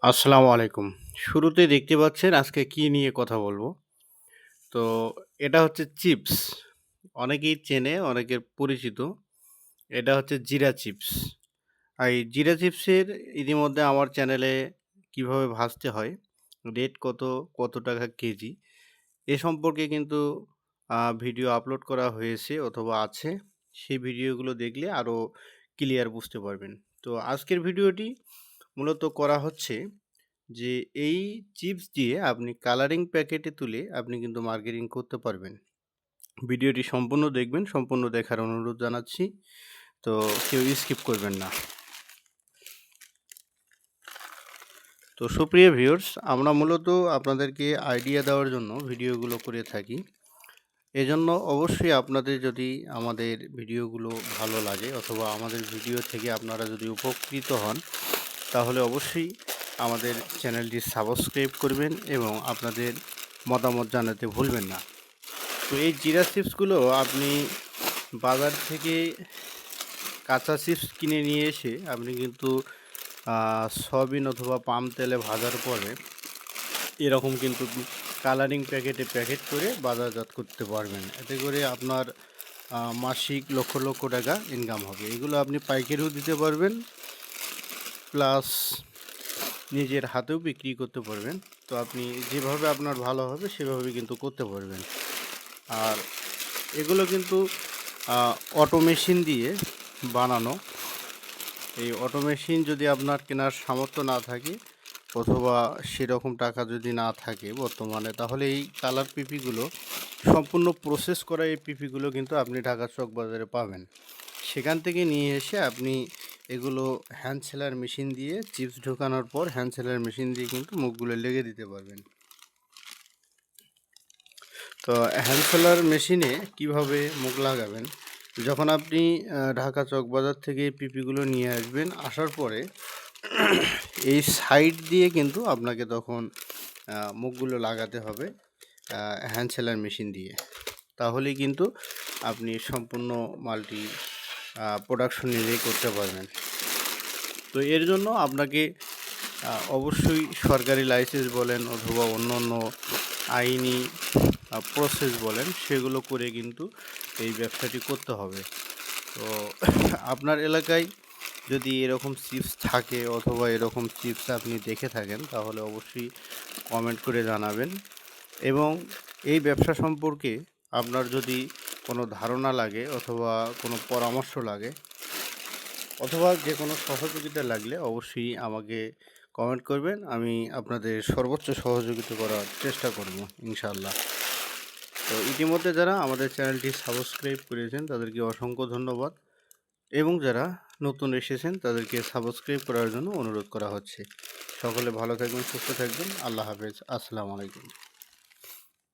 আসসালামু আলাইকুম। শুরুতেই দেখতে পাচ্ছেন আজকে কি নিয়ে কথা বলবো। তো এটা হচ্ছে চিপস। অনেকেই চেনে, অনেকের পরিচিত। এটা হচ্ছে জিরা চিপস। আর এই জিরা চিপসের ইতিমধ্যে আমার চ্যানেলে কিভাবে ভাজতে হয়, রেট কত, কত টাকা কেজি এ সম্পর্কে কিন্তু ভিডিও আপলোড করা হয়েছে অথবা আছে। সেই ভিডিওগুলো দেখলে আরও ক্লিয়ার বুঝতে পারবেন। তো আজকের ভিডিওটি মূলত করা হচ্ছে যে এই চিপস দিয়ে আপনি কালারিং প্যাকেটে তুলে আপনি কিন্তু মার্কেটিং করতে পারবেন। ভিডিওটি সম্পূর্ণ দেখবেন, সম্পূর্ণ দেখার অনুরোধ জানাচ্ছি। তো কেউ স্কিপ করবেন না। তো সুপ্রিয় ভিউয়ার্স, আমরা মূলত আপনাদেরকে আইডিয়া দেওয়ার জন্য ভিডিওগুলো করে থাকি। এজন্য অবশ্যই আপনাদের যদি আমাদের ভিডিওগুলো ভালো লাগে অথবা আমাদের ভিডিও থেকে আপনারা যদি উপকৃত হন, তাহলে অবশ্যই আমাদের চ্যানেলটি সাবস্ক্রাইব করবেন এবং আপনাদের মতামত জানাতে ভুলবেন না। তো এই জিরা চিপসগুলো আপনি বাজার থেকে কাঁচা চিপস কিনে নিয়ে এসে আপনি কিন্তু সয়াবিন অথবা পাম তেলে ভাজার পরে এরকম কিন্তু কালারিং প্যাকেটে প্যাকেট করে বাজারজাত করতে পারবেন। এতে করে আপনার মাসিক লক্ষ লক্ষ টাকা ইনকাম হবে। এগুলো আপনি পাইকারিও দিতে পারবেন, প্লাস নিজের হাতেও বিক্রি করতে পারবেন। তো আপনি যেভাবে আপনার ভালো হবে সেভাবে কিন্তু করতে পারবেন। আর এগুলো কিন্তু অটো মেশিন দিয়ে বানানো। এই অটো মেশিন যদি আপনার কেনার সামর্থ্য না থাকে অথবা সেরকম টাকা যদি না থাকে বর্তমানে, তাহলে এই কালার পিপিগুলো সম্পূর্ণ প্রসেস করা এই পিপিগুলো কিন্তু আপনি ঢাকা চক বাজারে পাবেন। সেখান থেকে নিয়ে এসে আপনি এগুলো হ্যান্ড সেলার মেশিন দিয়ে চিপস ঢোকানোর পর হ্যান্ড সেলার মেশিন দিয়ে কিন্তু মুখগুলো লেগে দিতে পারবেন। তো হ্যান্ড সেলার মেশিনে কিভাবে মুখ লাগাবেন, যখন আপনি ঢাকা চক বাজার থেকে পিপিগুলো নিয়ে আসবেন, আসার পরে এই সাইড দিয়ে কিন্তু আপনাকে তখন মুখগুলো লাগাতে হবে হ্যান্ড সেলার মেশিন দিয়ে। তাহলেই কিন্তু আপনি সম্পূর্ণ মাল্টি প্রোডাকশন নিজেই করতে পারবেন। তো এর জন্য আপনাকে অবশ্যই সরকারি লাইসেন্স বলেন অথবা অন্য অন্য আইনি প্রসেস বলেন, সেগুলো করে কিন্তু এই ব্যবসাটি করতে হবে। তো আপনার এলাকায় যদি এরকম চিপস থাকে অথবা এরকম চিপস আপনি দেখে থাকেন, তাহলে অবশ্যই কমেন্ট করে জানাবেন। এবং এই ব্যবসা সম্পর্কে আপনার যদি কোনো ধারণা লাগে অথবা কোনো পরামর্শ লাগে অথবা যে কোনো সহযোগিতা লাগলে অবশ্যই আমাকে কমেন্ট করবেন। আমি আপনাদের সর্বোচ্চ সহযোগিতা করার চেষ্টা করব ইনশাআল্লাহ। তো ইতিমধ্যে যারা আমাদের চ্যানেলটি সাবস্ক্রাইব করেছেন তাদেরকে অসংখ্য ধন্যবাদ, এবং যারা নতুন এসেছেন তাদেরকে সাবস্ক্রাইব করার জন্য অনুরোধ করা হচ্ছে। সকলে ভালো থাকবেন, সুস্থ থাকবেন। আল্লাহ হাফেজ। আসসালামু আলাইকুম।